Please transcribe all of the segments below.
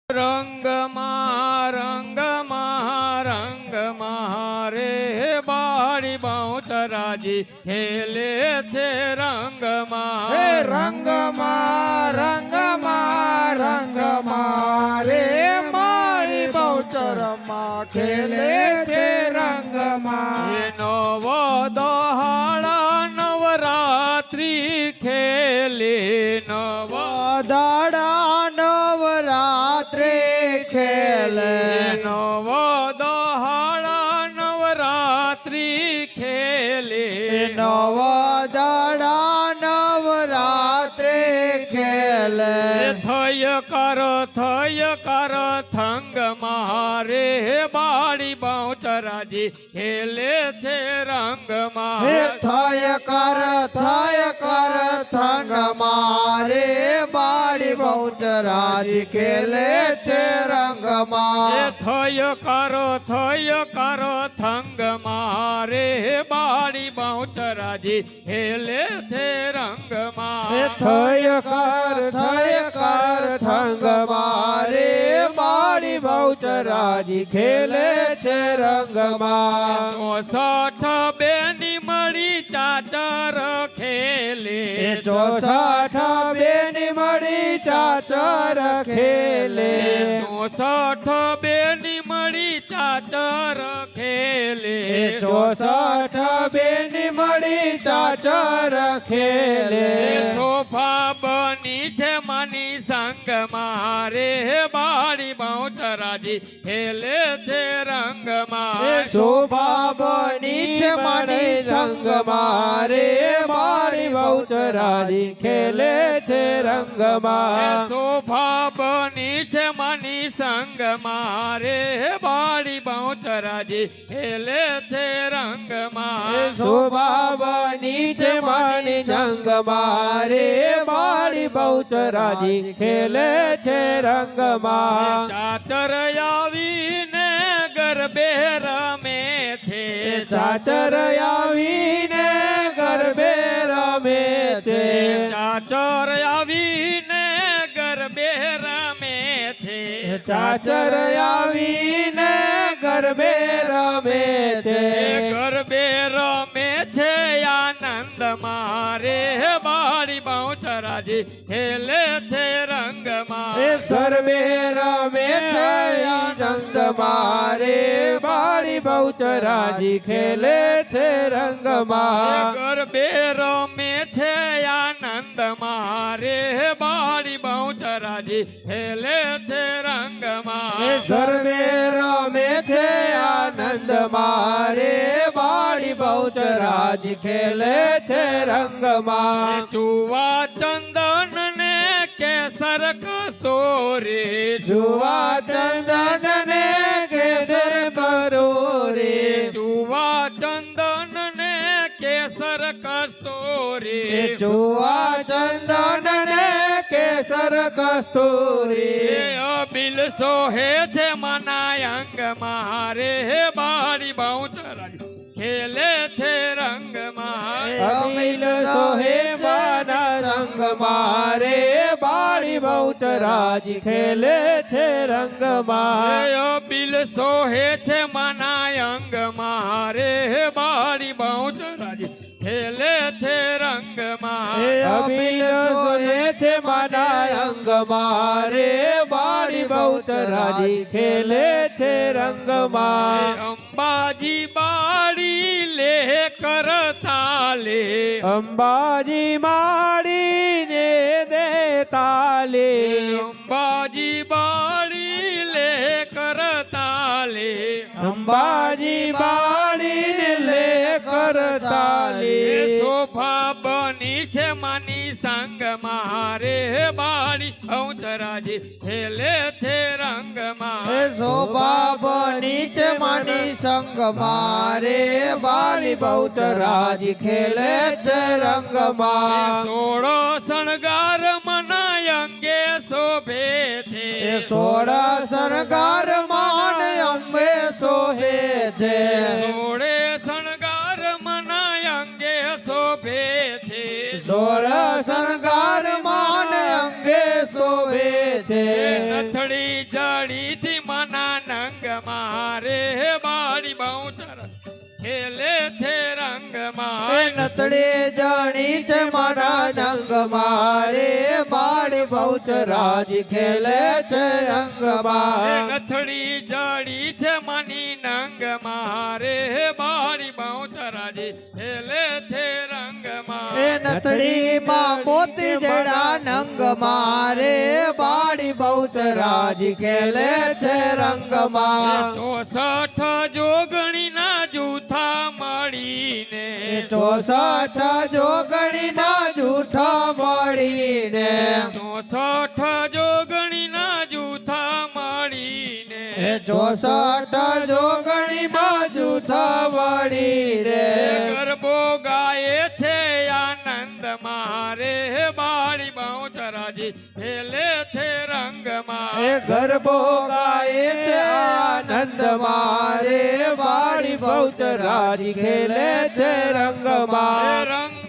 રંગમાં રે બાળી બાઉતરાજી ખેલે છે રંગમાં. હે રંગમાં રે મારી બહુચરમાં ખેલે છે રંગમાં. એ નવો દહાડા નવરાત્રી ખેલે નવો દાડા નવરાત્રે ખેલે નવો દહાડા નવરાત્રી ખેલે નવ દાડા નવરાત્રે ખેલે. થય કર થંગ મારે બાળી બાઉતરાજી ખેલે છે રંગમાં. હે થય કર થંગ મારે બાળી બહુચરાજી ખેલે છે રંગમાં. થય કર થંગ મારે બાળી બાઉતરાજી ખેલે છે રંગમાં. થય કર થંગ મારે બાળી બહુચરાજી ખેલે છે રંગમાં. 64 બેની મળી ચાચર ખેલે 64 બેની મળી ચાચર ખેલે 64 બેની મળી ચાચર ખેલે 64 બેની મળી ચાચર ખેલે. સોફા બની છે માની સંગ મારે બાળી બાઉતરાજી ખેલે છે રંગમાં. શોભા બની છે મારી સંગ મારે મારી બહુચરાજી ખેલે છે રંગમાં. સોફા બની છે માની સંગ મારે બાળી બાઉતરાજી ખેલે છે રંગમાં. શોભા બની છે મારી સંગ મારે મારી બહુચરાજી ખેલે છે રંગમાં. ચાચર આવીને ગરબે રમે છે ચાચર આવીને ગરબે રમે છે ચાચર આવીને ગરબે રમે છે ચાચર આવીને ગરબે રમે છે ગરબે રમે છે આનંદ મારે બાળી બાઉતરાજી ખેલે છે રંગમાં. સર્વે રમે છે આનંદ મારે બાળી બહુચરાજી ખેલે છે રંગમાં. ગરબે રમે છે આનંદ મારે બાળી બાઉતરાજી ખેલે છે રંગમાં. સર્વે રમે છે આનંદ મારે બાળી બહુચરાજી ખેલે છે રંગમાં. ચુવા ચંદન ને કેસર કસ્તૂરી જુવા ચંદન ને કેસર કરોરી ચુવા ચંદન ને કેસર કસ્તૂરી જુવા ચંદન ને કેસર કસ્તૂરી. અબિલ સોહે છે મના અંગ મારે બાળી બાઉતરાજી ખેલે છે રંગમાં. અમિલ સોહે બાના સંગ મારે બાળી બહુચરાજી ખેલે છે રંગમાં. અબિલ સોહે છે મના અંગ મારે બાળી બાઉતરાજી ખેલે છે રંગમાં. અમિલ સોહે છે માના અંગ મારે બાળી બહુચરાજી ખેલે છે રંગમાં. અંબાજી બાળી લે કરતાલે અંબાજી માડીને દે તાલે અંબાજી બાળી લે કરતાલે અંબાજી બાડીને લે કરતાલે. શોભા બની છે માની સંગ મારે બાળી બાઉતરાજી ખેલે છે રંગમાં. શોભા બની છે માની સંગ મારે બાળી બહુચરાજી ખેલે છે રંગમાં. સોળો શણગાર મના અંગે શોભે છે 16 શણગાર માન અંબે સોહે છે 16 શણગાર મના અંગે શોભે છે 16 શણગાર માન અંગે શોભે છે. નથડી જડીથી મના નંગ મારે બાળી બહુચર ખેલે છે રંગ એ મારે નતડી જાણી છે મારા નંગ મારે બાળી બહુચરાજ ખેલે છે રંગમાં નથડી જડી છે મની નંગ મારે બાળી બહુચરાજી ખેલે છે રંગ એ મારે નથડી માં મોતી જડા નંગ મારે બાળી બહુચરાજ ખેલે છે રંગમાં 64 જોગણી ના જૂથા મળીને 64 જોગણી ના જૂઠા મળીને 64 જોગણી ના જૂથા મળીને 64 જોગણી ના જૂઠા મળીને ગરબો ગાય છે આનંદ મારે બાળી બહુચરાજી ખેલે છે રંગ એ મારે ગરબો ગાય છે આનંદ મારે બાળી બહુચરાજ ખેલે છે રંગમાં રંગ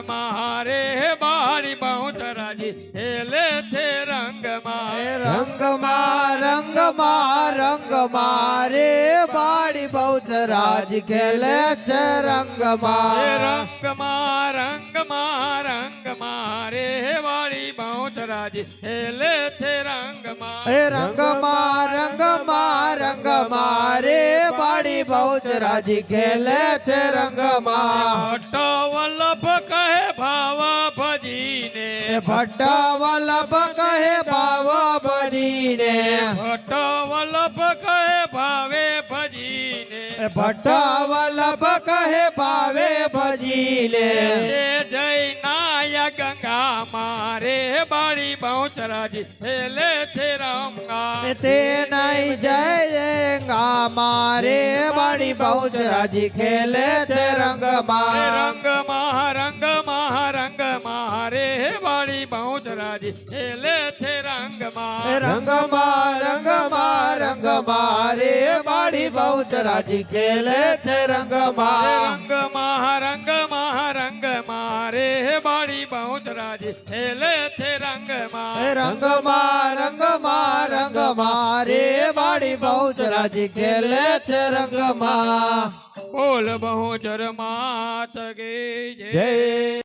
મારે બાળી બહુચરાજી ખેલે છે રંગ મારે રંગમાં રંગ મારે બાળી બહુચરાજ ખેલે છે રંગમાં રંગ મારે વાળી બહુચરાજી ખેલે છે રંગ એ મારે રંગ મારે બાળી બહુચરાજ ખેલે છે રંગમાં ભટ્ટ વલ્લભ કહે ભાવ ભજીને ભટ્ટ વલ્લભ કહે ભાવ ભજીને ભટ્ટ વલ્લભ કહે ભાવે ભજીને ભટ્ટ વલ્લભ કહે ભાવે ભજીને જય નાય ગંગા મારે બાળી બહુચરાજી ખેલે છે રંગા તે નહીં જય ગંગા મારે બાળી બહુચરાજ ખેલે છે રંગમાં રંગ મારે બાળી બહુચરાજી ખેલે છે રંગ મારે રંગ મારે બાળી બહુચરાજ ખેલે છે રંગમાં રંગ મારે બાળી બહુચરાજી ખેલે છે રંગ મારે રંગ મારે બાળી બહુચરાજ ખેલે છે રંગમાં બોલ બહુચર માત કી જય જય